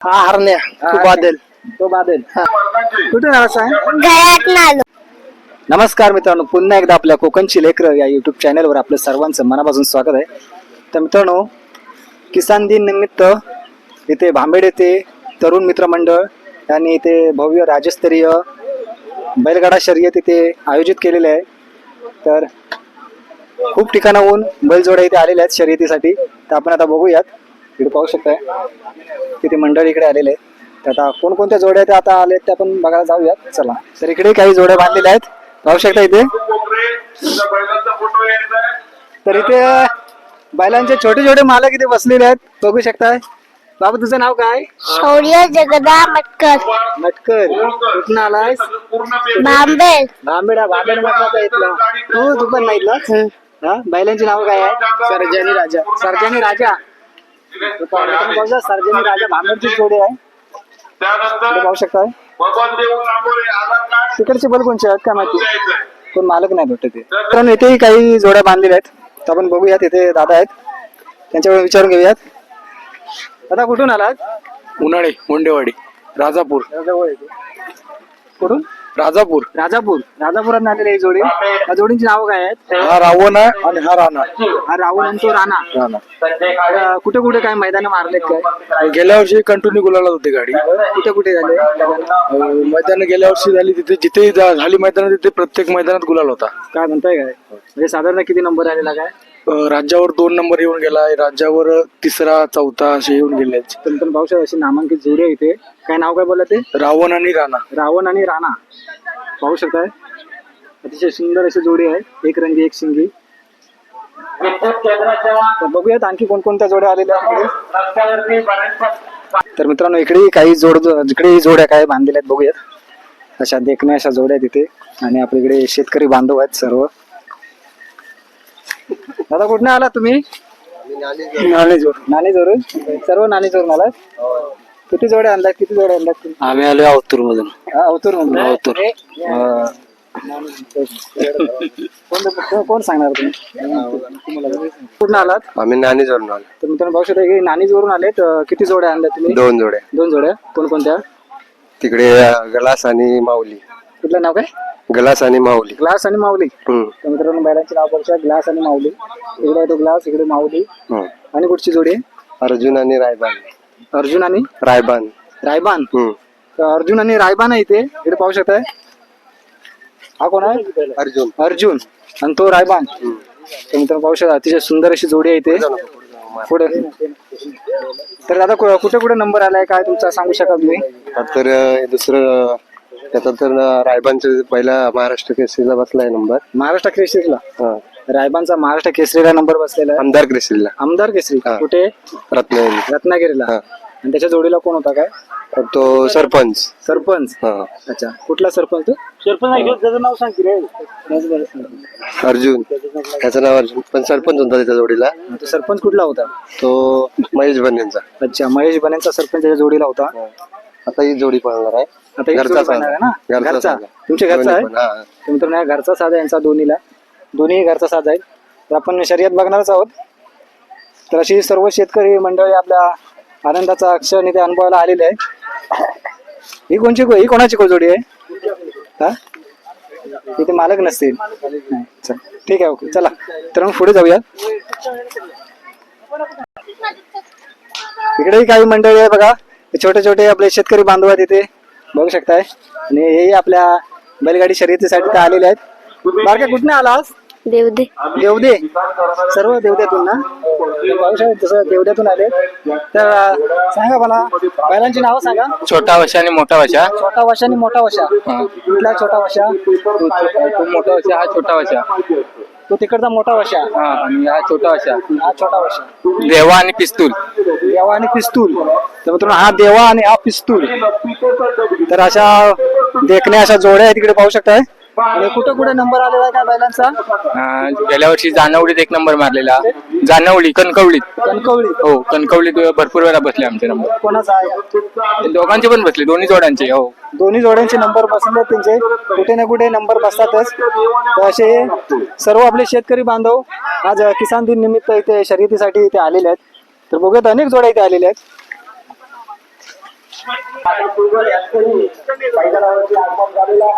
हा हरण्या तू बादल तो बादल हा. कुठून आला सांग. घरात आलो. नमस्कार मित्रांनो, पुन्हा एकदा आपल्या कोकणची लेकरं या युट्यूब चॅनलवर आपलं सर्वांचं मनापासून स्वागत आहे. तर मित्रांनो, किसान दिन निमित्त इथे भांबेड येथे तरुण मित्र मंडळ यांनी इथे भव्य राज्यस्तरीय बैलगाडा शर्यत इथे आयोजित केलेले आहे. तर खूप ठिकाणाहून बैलजोड्या इथे आलेल्या आहेत शर्यतीसाठी. तर आपण आता बघूयात, इकडे पाहू शकताय किती मंडळ इकडे आलेले आहेत. तर आता कोणकोणत्या जोड्या त्या आता आले ते आपण बघायला जाऊयात. चला, तर इकडे काही जोड्या बांधलेल्या आहेत, पाहू शकता इथे. तर इथे बैलांचे छोटे छोटे मालक इथे बसलेले आहेत, बघू शकताय. बाबा, तुझं नाव काय? शौर्य जगदा मटकर. मटकर. कुठून आलायस? बांबेल. भांबेडा मटणाचा इथला. तू पण नाही इथला? हा, बैलांची नाव काय आहे? सर्जनी राजा. सर्जनी राजा. सर्जनी राजा भांबेडची जोडी आहे, पाहू शकताय. तिकडचे बैल कोणचे आहेत काय माहिती, कोण मालक नाही भेटत ते. कारण इथेही काही जोड्या बांधलेल्या आहेत, तर आपण बघूयात. इथे दादा आहेत, त्यांच्यावर विचारून घेऊयात. दादा, कुठून आलात? उन्हाळे मुंडेवाडी राजापूर. कुठून? राजापूर. राजापुरात आलेली ही जोडी. या जोडींची नाव काय आहेत? हा रावण आहे आणि हा राणा. हा राहुल आणि तो राणा. कुठे कुठे काय मैदान मारलेत काय? गेल्या वर्षी कंटिन्यू गुलाला होती गाडी. कुठे कुठे झाले? मैदान गेल्या वर्षी झाली, तिथे जिथे झाली मैदान तिथे प्रत्येक मैदानात गुलाल होता. काय म्हणताय काय? म्हणजे साधारण किती नंबर आलेला काय? राज्यावर 2 नंबर येऊन गेला, राज्यावर 3रा 4था असे येऊन गेले. पण पाहू शकता अशी नामांकित जोडी आहे इथे. काय नाव काय बोलला ते? रावण आणि राणा. रावण आणि राणा. पाहू शकताय, अतिशय सुंदर अशी जोडी आहे, एक रंगी एक शिंगी. तर बघूयात आणखी कोणकोणत्या जोड्या आलेल्या आहेत. तर मित्रांनो, इकडे काही जोड्या काय बांधलेल्या आहेत बघूयात. अशा देखण्या अशा जोड्या आहेत तिथे. आणि आपल्या इकडे शेतकरी बांधव आहेत सर्व. दादा, कुठून आला तुम्ही? नाणेजोरून. सर्व नाणेजोरून आलात. किती जोड्या आणल्यात तुम्ही? आम्ही आलो अवतूर मधून. अवतूर मधून. कोण सांगणार तुम्ही? कुठून आलात? आम्ही नाणेजोरून आलो. तर मित्रांनो, पाहू शकता की नाणीजवरून आलेत. किती जोड्या आणल्या तुम्ही? 2 जोड्या. 2 जोड्या. कोणकोणत्या? तिकडे गलास आणि माऊली. कुठलं नाव काय? गलास आणि माऊली. ग्लास आणि माऊली. तर मित्रांनो, बैलांचे नाव बघा, ग्लास आणि माऊली. इकडे आहे तो ग्लास, इकडे माऊली. आणि कुठची जोडी आहे? अर्जुन आणि रायबान. अर्जुन आणि रायबान. तर अर्जुन आणि रायबान आहे इथे. इकडे पाहू शकताय. हा कोण आहे? अर्जुन आणि तो रायबान. तर मित्रांनो, पाहू शकता अतिशय सुंदर अशी जोडी आहे इथे. पुढे तर दादा, कुठे कुठे नंबर आलाय काय तुमचा सांगू शकाल तुम्ही? तर दुसरं त्याचा तर रायबानचा पहिला महाराष्ट्र केसरीला बसलाय नंबर. महाराष्ट्र केसरीला. रायबानचा महाराष्ट्र केसरीला नंबर बसलेला आहे. आमदार केसरी. कुठे? रत्नागिरीला. आणि त्याच्या जोडीला कोण होता काय? तो सरपंच. अच्छा, कुठला सरपंच? त्याचं नाव सांग की रे. अर्जुन, त्याचं नाव अर्जुन, पण सरपंच होता त्याच्या जोडीला. तो सरपंच कुठला होता? तो महेश बनेंचा. अच्छा, महेश बनेंचा सरपंच त्याच्या जोडीला होता. आता ही जोडी पळणार आहे. आता घरचा आहे ना? घरचा. तुमच्या घरचा आहे. मित्रांनो, घरचा साज आहे यांचा. दोन्ही घरचा साज आहे. तर आपण शर्यत बघणारच आहोत. तर अशी सर्व शेतकरी मंडळी आपल्या आनंदाचा क्षण इथे अनुभवायला आलेले आहे. ही कोणाची जोडी आहे? हा, इथे मालक नसतील. ठीक आहे, ओके, चला तर मग पुढे जाऊया. इकडेही काही मंडळी आहे बघा, छोटे छोटे आपले शेतकरी बांधव आहेत इथे, बघू शकताय. आणि हे आपल्या बैलगाडी शर्यतीसाठी आलेले आहेत. बारक्या, कुठे आलास? देवदे. सर्व देवद्यातून ना? तसं देवद्यातून आले. तर सांगा मला बैलांची नावं सांगा. छोटा वशा आणि मोठा वशा. छोटा वशा आणि मोठा वशा. कुठला छोटा वशा? तो मोठा वशा, हा छोटा वशा. तो तिकडचा मोठा वशा. आणि हा छोटा वशा. हा छोटा वशा. देवा आणि पिस्तूल. देवा आणि पिस्तूल. तर मित्रांनो, हा देवा आणि हा पिस्तूल. तर अशा देखण्या अशा जोड्या आहेत तिकडे, पाहू शकताय. आणि कुठे कुठे नंबर आलेला आहे का बैलांचा? गेल्या वर्षी जानवडीत 1 नंबर मारलेला. कणकवलीत. हो, कणकवलीत भरपूर वेळा बसले आमचे नंबर. कोणाचा आहे? दोघांचे पण बसले, दोन्ही जोड्यांचे. हो, दोन्ही जोड्यांचे नंबर बसले त्यांचे. कुठे ना कुठे नंबर बसतातच. तर असे सर्व आपले शेतकरी बांधव आज किसान दिन निमित्त इथे शर्यतीसाठी इथे आलेले आहेत. तर बघूयात, अनेक जोड्या इथे आलेल्या आहेत.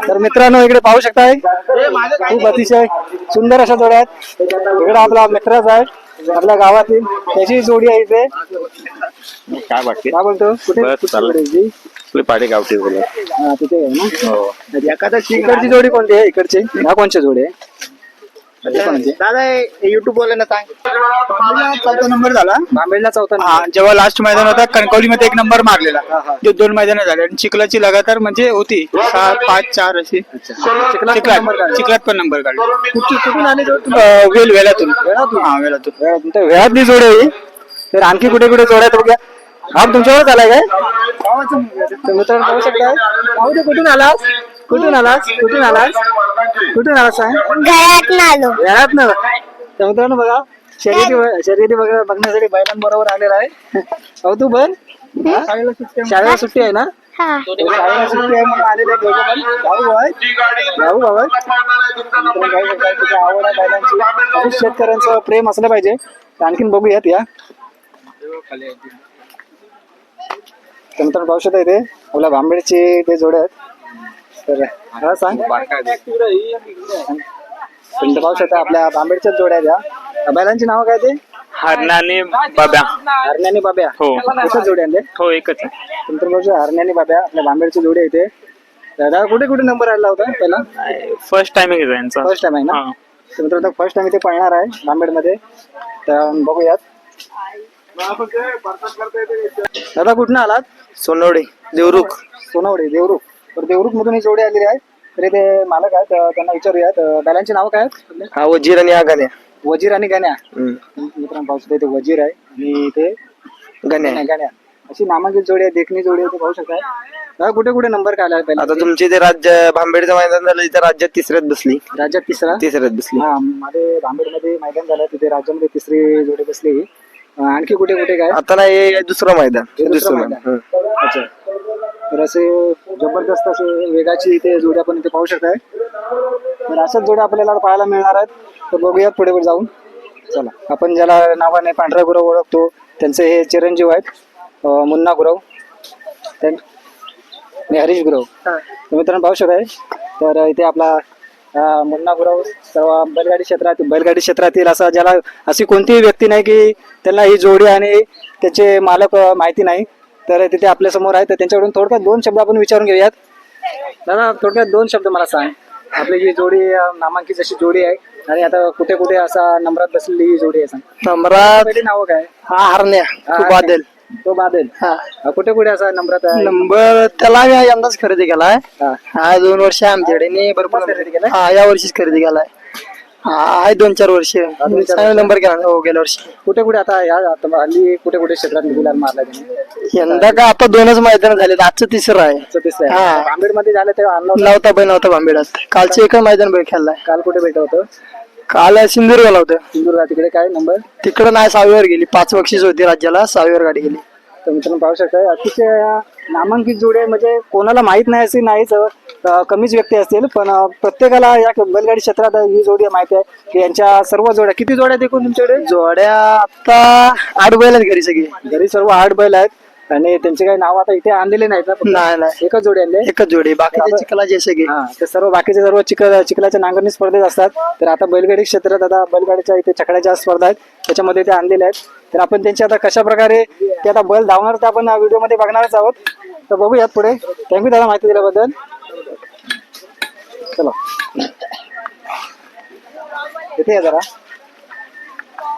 तर मित्रांनो इकडे पाहू शकताय खूप अतिशय सुंदर अशा जोड्या आहेत. इकडे आपला मित्रच आहे आपल्या गावातील, त्याची जोडी आहे इथे. काय वाटते काय बोलतो कुठे बस कुठची चाललंय. जोडी आहे ती? आपले पाडे गावठी बोला. हा, तिथे आहे ना. हो एखादा इकडची जोडी कोणती आहे? इकडची ह्या कोणची जोडी आहे? दादा युट्यूब बोला ना सांग. चौथा नंबर झाला. भांबेडला चौथा हा, नंबर. जेव्हा लास्ट मैदान होता कणकवली मध्ये 1 नंबर मारलेला. हा, हा. जे 2 मैदान झाले आणि चिखलाची लगातार म्हणजे होती 7, 5, 4 अशी. चिखलात पण नंबर काढले. कुठून आले जोड? वेलातून. वेळातून? हा वेलातून. वेळातली जोड आहे ही. तर आणखी कुठे कुठे जोड आहेत बघूया. हा तुमच्यावरच आलाय काय? तर मित्रांनो पाहू शकताय. पाहू दे, कुठून आलास? कुठून आलास? कुठून आलास? कुठून आलास सांग? घरात आलो. वेळात ना. तर मित्रांनो बघा शर्यती बघण्यासाठी बैलांबरोबर आलेला आहे. अहो तू बर शाळेला सुट्टी आहे ना? हा. शाळेला सुट्टी आहे म्हणून आलेले दोघं पण. भाऊ बाबा आवड आहे बैलांची. खूप शेतकऱ्यांचं प्रेम असलं पाहिजे. तर आणखीन बघूयात या. तर मित्रांनो पाहू शकता इथे आपल्या भांबेडचे ते जोडे आहेत. तर हा सांग. तुम्ही पाहू शकता आपल्या भांबेडच्याच जोड्या आहेत या. बैलांची नावं काय ते? हरणाने बाब्या. हरण्याने बाब्या. हो. एकच जोड्या आहेत ते? हो एकच तुमचं बघू हरण्याने बाब्या आपल्या भांबेडची जोडी आहे इथे. दादा कुठे कुठे नंबर आला होता पहिला? फर्स्ट टायमिंग आहे यांचा. फर्स्ट टाइम आहे ना? तर मित्रांनो फर्स्ट टाइम इथे पळणार आहे भांबेडमध्ये. तर बघूयात. दादा कुठनं आलात? सोनवडे देवरुख. सोनवडे देवरुख. तर देवरुख मधून ही जोडी आलेली आहे. तर इथे मालक आहेत त्यांना विचारूयात बैलांची नावं काय आहेत? हा वजीर आणि हा गण्या. वजीर आणि गण्या. मित्रांनो पाहू शकता इथे वजीर आहे आणि इथे गण्या. गण्या अशी नामांकित जोडी आहे. देखणी जोडी आहे पाहू शकताय. दादा कुठे कुठे नंबर काय आला पहिला? आता तुमचे ते राज्य भांबेडचं मैदान झालं तिथे राज्यात 3ऱ्यात बसली. राज्यात तिसरा. 3ऱ्यात बसली. हा मध्ये भांबेडमध्ये मैदान झालं तिथे राज्यामध्ये तिसरी जोडी बसली. आणखी कुठे कुठे काय? आता ना हे दुसरं मैदान. हे दुसरं मैदान. अच्छा. तर असे जबरदस्त असे वेगाची इथे जोडी आपण इथे पाहू शकताय. तर अशाच जोड्या आपल्याला पाहायला मिळणार आहेत. तर बघूयात पुढे पुढे जाऊन. चला आपण ज्याला नावाने पांढरा गुरव ओळखतो त्यांचे हे चिरंजीव आहेत मुन्ना गुरव आणि हरीश गुरव. तर मित्रांनो पाहू शकताय. तर इथे आपला मुन्ना गुरव सर्व बैलगाडी क्षेत्रातील असा ज्याला अशी कोणतीही व्यक्ती नाही की त्यांना ही जोडी आणि त्याचे मालक माहिती नाही. तर तिथे आपल्या समोर आहे. तर त्यांच्याकडून थोडक्यात 2 शब्द आपण विचारून घेऊयात. दादा थोडक्यात 2 शब्द मला सांग. आपली ही जोडी नामांकित अशी जोडी आहे आणि आता कुठे कुठे असा नंबरात बसलेली ही जोडी आहे सांग. नंबरात नाव काय? हा हरण्या. तो बादल. तो बादल. कुठे कुठे असा नंबरात आहे? नंबर त्याला मी यंदाच खरेदी केलाय. हा. हा 2 वर्ष आहे आमच्याकडे आणि भरपूर खरेदी केलाय? हा या वर्षीच खरेदी केलाय. हा आहे 2-4 वर्ष. 2-4 नंबर केला हो गेल्या वर्षी. कुठे कुठे आता हल्ली कुठे कुठे क्षेत्रात गुलाल मारला त्याने? यंदा का आता 2च मैदान झाले. आजचं 3रं आहे. तिसरं हा. आहे. भांबेड मध्ये झालं तेव्हा आणलं होतं? नव्हता भांबेडात. कालचं एक मैदान बैल खेळलाय. काल कुठे भेटत होतं? काल सिंधुदुर्गला होतं. सिंधुदुर्ग. तिकडे काय नंबर? तिकडं नाही 6वीवर गेली. 5 बक्षीस होती राज्याला. 6वीवर गाडी गेली. तर मित्रांनो पाहू शकता अतिशय नामांकित जोडी आहे. म्हणजे कोणाला माहित नाही अशी नाहीच कमीच व्यक्ती असतील पण प्रत्येकाला या बैलगाडी क्षेत्रात ही जोडी माहिती आहे की यांच्या सर्व जोड्या. किती जोड्या आहेत एकूण तुमच्याकडे? जोड्या आता 8 बैल आहेत घरी सगळी. घरी सर्व 8 बैल आहेत आणि त्यांचे काही नाव आता इथे आणलेले नाहीत ना? फक्त नाही एकच जोडी आणले. एकच जोडी. बाकीचे चिखलाचे सगळे. हा ते सर्व बाकीचे सर्व चिखलाच्या नांगरणी स्पर्धेत असतात. तर आता बैलगाडी क्षेत्रात आता बैलगाडीच्या इथे छकड्याच्या स्पर्धा आहेत त्याच्यामध्ये ते आणलेले आहेत. तर आपण त्यांची आता कशा प्रकारे ते आता बैल धावणार ते आपण व्हिडिओ मध्ये बघणारच आहोत. तर बघूयात पुढे. थँक्यू दादा माहिती दिल्याबद्दल. चला इथे जरा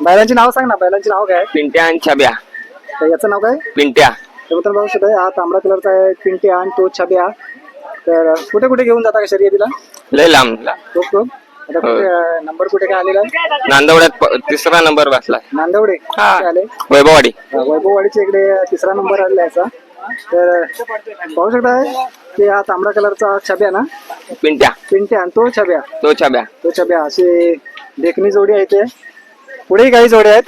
बैलांची नाव सांग ना. बैलांची नाव काय? पिंट्या आणि छब्या. तर याचं नाव काय? पिंट्या. तर मित्रांनो बघू शकता हा तांबडा कलरचा आहे पिंट्या आणि तो छब्या. तर कुठे कुठे घेऊन जाता का शर्यतीला? लय लांब. खूप आता कुठे नंबर कुठे काय आलेला आहे? नांदवड्यात 3रा नंबर बसलाय. नांदवडे कुठे आले? वैभववाडी. वैभववाडीच्या इकडे 3रा नंबर आलेला याचा. तर पाहू शकता की हा तांबडा कलरचा छब्या ना? पिंट्या. पिंट्या आणि तो छब्या. तो छब्या. अशी देखणी जोडी आहे इथे. पुढेही काही जोड्या आहेत.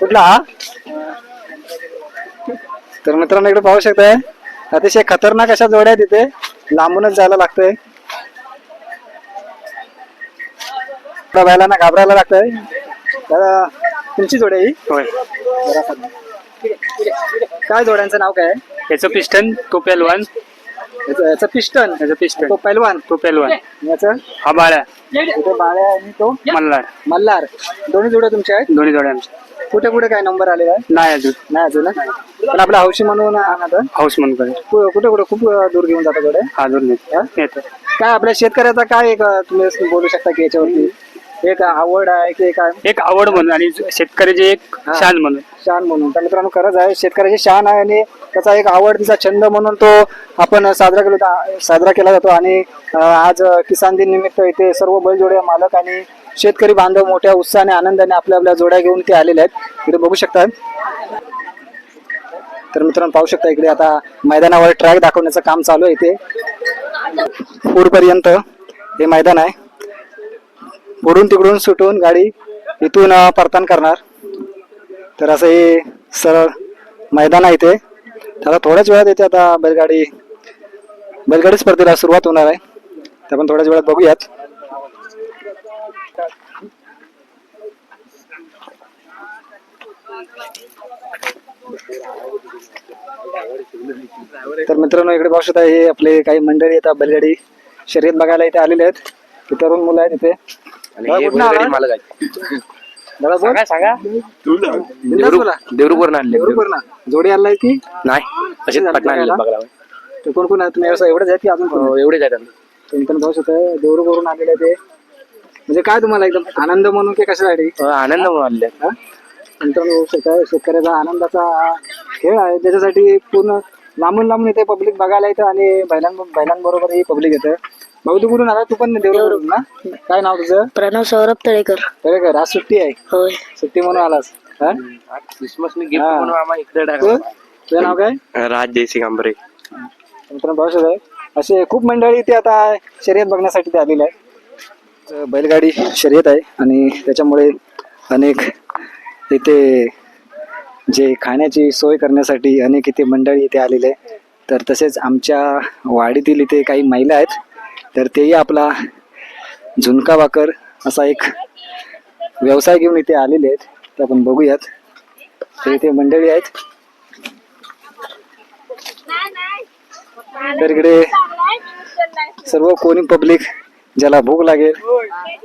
कुठला हा? तर मित्रांनो इकडे पाहू शकताय अतिशय खतरनाक अशा जोड्या आहेत तिथे. लांबूनच जायला लागतंय. बैलांना घाबरायला लागतंय. तुमची जोडी आहे ही? होय. जरा खाली. काय जोड्यांचं नाव काय आहे? याचं पिस्टन तो पेलवान, याचं पिस्टन, याचं पिस्टन तो पैलवान, तो पेलवान, याचं हा बाळ्या इथे बाळ्या आणि तो मल्हार. मल्हार. दोन्ही जोड्या तुमच्या आहेत? दोन्ही जोड्या आमच्या. कुठे कुठे काय नंबर आलेला आहे? नाही अजून नाही अजून ना? पण आपला हौशी म्हणून आणत हाऊस म्हणून करे. कुठे कुठे खूप दूर घेऊन जाता जोड्या? हा दूर नेतो. काय आपल्या शेतकऱ्याचा काय एक तुम्ही बोलू शकता की याच्यावरती एक आवड आहे की काय एक आवड म्हणून आणि शेतकऱ्याची एक शान म्हणून. शान म्हणून? तर मित्रांनो खरंच आहे, शेतकऱ्याची शान आहे आणि त्याचा एक आवडतीचा छंद म्हणून तो आपण साजरा केला जातो. आणि आज किसान दिन निमित्त इथे सर्व बैलजोड्या मालक आणि शेतकरी बांधव मोठ्या उत्साहाने आनंदाने आपल्या आपल्या जोड्या घेऊन ते आलेले आहेत. इकडे बघू शकतात. तर मित्रांनो पाहू शकता इकडे आता मैदानावर ट्रॅक दाखवण्याचं काम चालू आहे. इथे पुढपर्यंत हे मैदान आहे. पुढून तिकडून सुटून गाडी इथून परतान करणार. तर असं हे सरळ मैदान आहे इथे. आता थोड्याच वेळात येते आता बैलगाडी स्पर्धेला सुरुवात होणार आहे. ते आपण थोड्याच वेळात बघूयात. तर मित्रांनो इकडे पाहू शकता हे आपले काही मंडळी येतात बैलगाडी शर्यत बघायला इथे आलेले आहेत. ते तरुण मुलं आहेत इथे. देवरूवरून जोडी आणलाय की नाही असे तर कोण कोण आहे तुम्ही एवढेच आहेत की अजून कोण? एवढे जातात. तुम्ही पण पाहू शकता देवरूवरून आलेले आहे ते. म्हणजे काय तुम्हाला एकदम आनंद म्हणून की कशासाठी? आनंद म्हणून आले. मित्रांनो बघू शकता शेतकऱ्याचा आनंदाचा खेळ आहे. त्याच्यासाठी पूर्ण लांबून लांबून इथे पब्लिक बघायला येतं आणि बैलांबरोबरही पब्लिक येतं. भाऊ तू कुठून आला? तू पण देवरूवरून ना? काय नाव तुझं? प्रणव सौरभ तळेकर. आज सुट्टी आहे? होय. सुट्टी म्हणून आलास? क्रिसमस गिफ्ट हा. म्हणून आम्हाला इकडे तुझं नाव काय? राज जयसिंग आंबरे. मित्रांनो पाहू शकता असे खूप मंडळी इथे आता शर्यत बघण्यासाठी ते आलेले आहे. बैलगाडी शर्यत आहे आणि त्याच्यामुळे अनेक इथे जे खाण्याची सोय करण्यासाठी अनेक इथे मंडळी इथे आलेले आहे. तर तसेच आमच्या वाडीतील इथे काही महिला आहेत. तर तेही आपला झुणका भाकर असा एक व्यवसाय घेऊन इथे आलेले आहेत. ते आपण बघूयात. तर इथे मंडळी आहेत. तर इकडे सर्व कोणी पब्लिक ज्याला भूक लागेल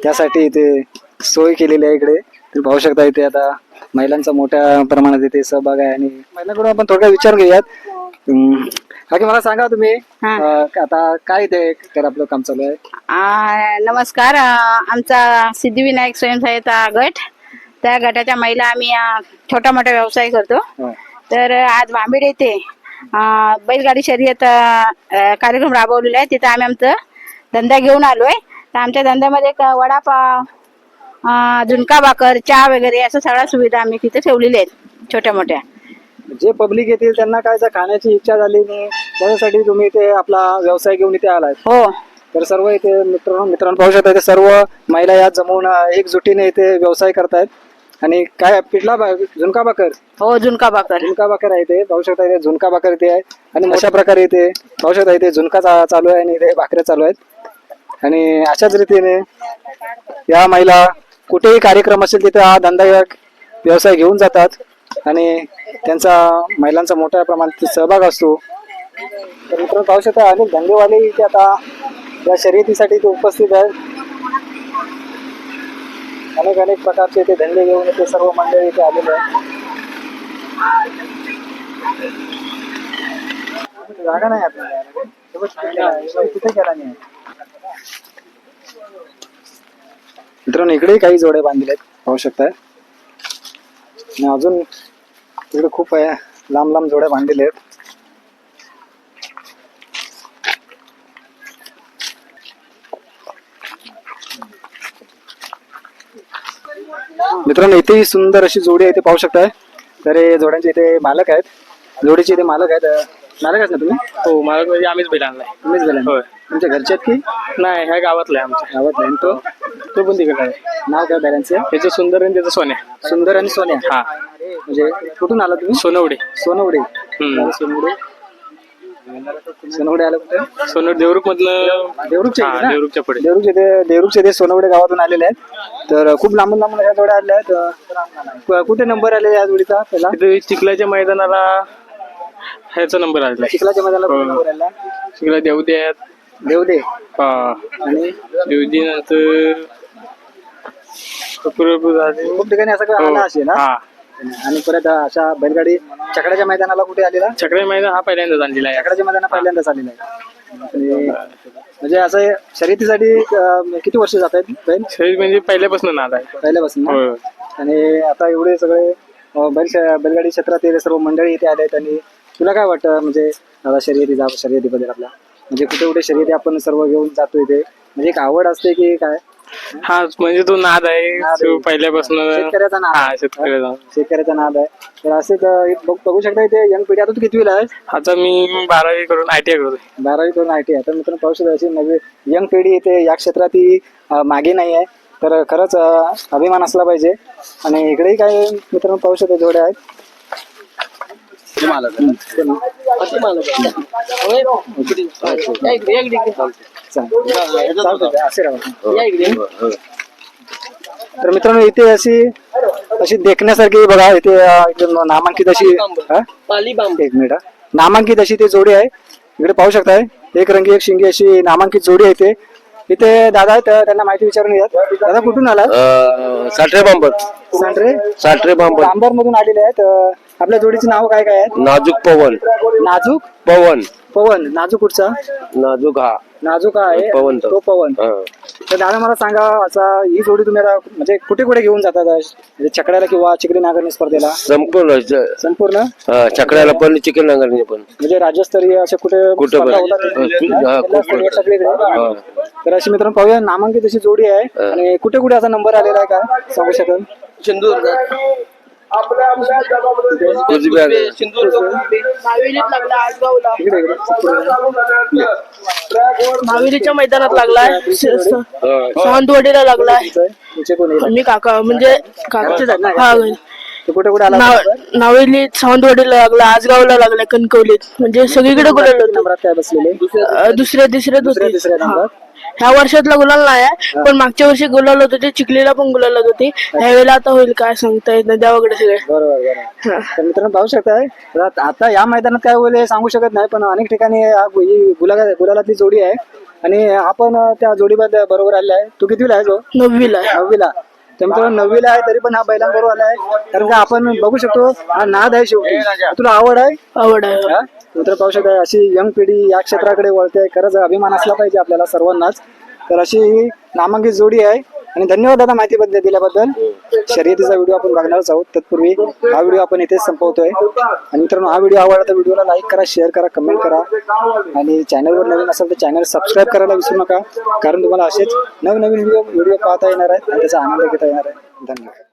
त्यासाठी इथे सोय केलेली आहे. इकडे तुम्ही पाहू शकता इथे आता महिलांचा मोठ्या प्रमाणात इथे सहभाग आहे. आणि महिलांकडून आपण थोडा विचार घेऊयात. बाकी मला सांगा तुम्ही आता काय इथे आपलं काम चालू आहे? नमस्कार. आमचा सिद्धिविनायक स्वयंसहायता गट, त्या गटाच्या महिला आम्ही छोटा मोठा व्यवसाय करतो. तर आज भांबेड येथे बैलगाडी शर्यत कार्यक्रम राबवलेला आहे. तिथे आम्ही आमचा धंदा घेऊन आलोय. तर आमच्या धंद्यामध्ये वडापाव, झुणका भाकर, चहा वगैरे असं सगळ्या सुविधा आम्ही तिथे ठेवलेल्या आहेत छोट्या मोठ्या. जे पब्लिक येतील त्यांना काय खाण्याची इच्छा झाली नाही त्याच्यासाठी तुम्ही इथे आपला व्यवसाय घेऊन इथे आलाय? हो. तर सर्व इथे मित्रांनो पाहू शकता इथे सर्व महिला या जमवून एकजुटीने इथे व्यवसाय करतायत. आणि काय पिठला झुणका भाकर? हो, झुणका भाकर आहे इथे. पाहू शकता इथे झुणका भाकर इथे आहे. आणि अशा प्रकारे इथे पाहू शकता इथे झुणका चालू आहे आणि इथे भाकऱ्या चालू आहेत. आणि अशाच रीतीने या महिला कुठेही कार्यक्रम असेल तिथे हा धंदा व्यवसाय घेऊन जातात आणि त्यांचा महिलांचा मोठ्या प्रमाणात सहभाग असतो. तर मित्रांनो पाहू शकता अनेक धंदेवाले इथे आता या शर्यतीसाठी इथे उपस्थित आहेत. अनेक प्रकारचे इथे धंदे घेऊन इथे सर्व मंडळी इथे आलेले आहेत. जागा नाही आपल्याला तिथे गेला नाही. मित्रांनो इकडेही काही जोड्या बांधलेल्या आहेत पाहू शकताय. आणि अजून इकडे खूप लांब लांब जोड्या बांधलेल्या आहेत. मित्रांनो इथेही सुंदर अशी जोडी आहे इथे पाहू शकताय. तर हे जोड्यांचे इथे मालक आहेत. जोडीचे इथे मालक आहेत. मालक आहेत ना तुम्ही? हो, मालक म्हणजे आम्हीच बैल आणलाय. तुम्हीच गेला? होय. तुमच्या घरचे आहेत की? नाही, ह्या गावातला आहे आमच्या. गावातला आहे. तो पण तिकडे आहे. नाव काय बॅलन्स? त्याचं सुंदर आणि त्याचं सोन्या. सुंदर आणि सोन्या. हा. म्हणजे कुठून आला तुम्ही? सोनवडे. सोनवडे. हम्म. सोनवडे. सोनवडे आलं कुठे सोनू देवरुख मधलं देवरुखचे आहेत ना? देवरुखच्या पुढे देवरुखचे ते सोनवडे गावातून आलेले आहेत. तर खूप लांबून लांबून ह्या जोड्या आल्या आहेत. कुठे नंबर आले या जोडीचा पहिला? तिथे चिखलाच्या मैदानाला ह्याचा नंबर आलेला चिखलाच्या मैदानाला कुठे नंबर आला? चिखला देवदे आहेत देवदे हा आणि देवदी नंतर खूप ठिकाणी असं काही आला असेल ना. हा आणि परत अशा बैलगाडी छकड्याच्या मैदानाला कुठे आलेला? छकडे मैदान हा पहिल्यांदाच आणलेला आहे. छकड्याच्या मैदाना पहिल्यांदाच आलेला आहे. आणि म्हणजे असं शर्यतीसाठी किती वर्ष जात आहेत बैल? शरीर म्हणजे पहिल्यापासून नाद आहे. पहिल्यापासून ना? होय. आणि आता एवढे सगळे बैलगाडी क्षेत्रातील सर्व मंडळी इथे आले आहेत. आणि तुला काय वाटतं म्हणजे आता शर्यतीबद्दल आपल्या म्हणजे कुठे कुठे शर्यती आपण सर्व घेऊन जातो इथे म्हणजे एक आवड असते की काय? हा म्हणजे तो नाद आहे तो पहिल्यापासून शेतकऱ्याचा नाद हा आहे. शेतकऱ्याचा नाद आहे. तर असेच बघू शकता इथे यंग पिढी. आता तू कितवीला आहेस? आता मी 12वी करून ITI करतोय. 12वी करून IT आहे. तर मित्रांनो पाहू शकता अशी नवी यंग पिढी इथे या क्षेत्रात ही मागे नाही आहे. तर खरंच अभिमान असला पाहिजे. आणि इकडेही काय मित्रांनो पाहू शकता जोड्या आहेत. तर मित्रांनो इथे अशी देखण्यासारखी बघा इथे नामांकित अशी एक मिनिट नामांकित अशी ती जोडी आहे. इकडे पाहू शकताय एक रंगी एक शिंगी अशी नामांकित जोडी आहे. इथे दादा आहेत त्यांना माहिती विचारून येत. दादा कुठून आला? साठरे बांबर साठरे बांबर मधून आलेले आहेत. आपल्या जोडीचे नाव काय काय आहेत? नाजूक पवन नाजूक पवन. नाजूक कुठचा? नाजूक आहे पवन तो पवन. तर दादा मला सांगा असा ही जोडी तुम्ही आता म्हणजे कुठे कुठे घेऊन जातात म्हणजे छकड्याला किंवा चिकडी नांगरणी स्पर्धेला? संपूर्ण छकड्याला पण चिकन नांगरणी पण म्हणजे राज्यस्तरीय असे कुठे स्पर्धा होतात सगळीकडे. तर अशी मित्रांनो पाहूया नामांकित अशी जोडी आहे. आणि कुठे कुठे असा नंबर आलेला आहे का सांगू शकाल? मावेलीच्या मैदानात लागलाय, सावंतवाडीला लागलाय. मी काका म्हणजे काका कुठे कुठे आला? नावेली सावंतवाडीला लागला, आजगावला लागलाय, कणकवलीत म्हणजे सगळीकडे गुलाल होते. नंबरात काय बसलेले? दुसऱ्या तिसऱ्यात होते. नंबर. ह्या वर्षातला गुलाल नाही आहे पण मागच्या वर्षी गुलाल होते ते चिखलीला पण गुलाल होते. ह्या वेळेला आता होईल काय सांगता येत नाही देवाकडे सगळे. बरोबर. तर मित्रांनो पाहू शकताय आता या मैदानात काय होईल हे सांगू शकत नाही पण अनेक ठिकाणी गुलालातली जोडी आहे. आणि आपण त्या जोडीबद्दल बरोबर आलेला आहे. तू कितवीला आहे? 9वीला. तर मित्रांनो 9वीला आहे तरी पण हा बैलांबरोबर आलाय. कारण का आपण बघू शकतो हा नाद आहे शेवटी. तुला आवड आहे? आवड आहे. मित्र पाहू शकता अशी यंग पिढी या क्षेत्राकडे वळते. खरंच अभिमान असला पाहिजे आपल्याला सर्वांनाच. तर अशी नामांकित जोडी आहे. आणि धन्यवाद दादा माहिती दिल्याबद्दल. शर्यतीचा व्हिडिओ आपण बघणारच आहोत. तत्पूर्वी हा व्हिडिओ आपण इथेच संपवतोय. आणि मित्रांनो हा व्हिडिओ आवडला तर व्हिडिओला लाईक करा, शेअर करा, कमेंट करा. आणि चॅनलवर नवीन असेल तर चॅनल सबस्क्राईब करायला विसरू नका. कारण तुम्हाला असेच नवनवीन व्हिडिओ पाहता येणार आहेत आणि त्याचा आनंद घेता येणार आहे. धन्यवाद.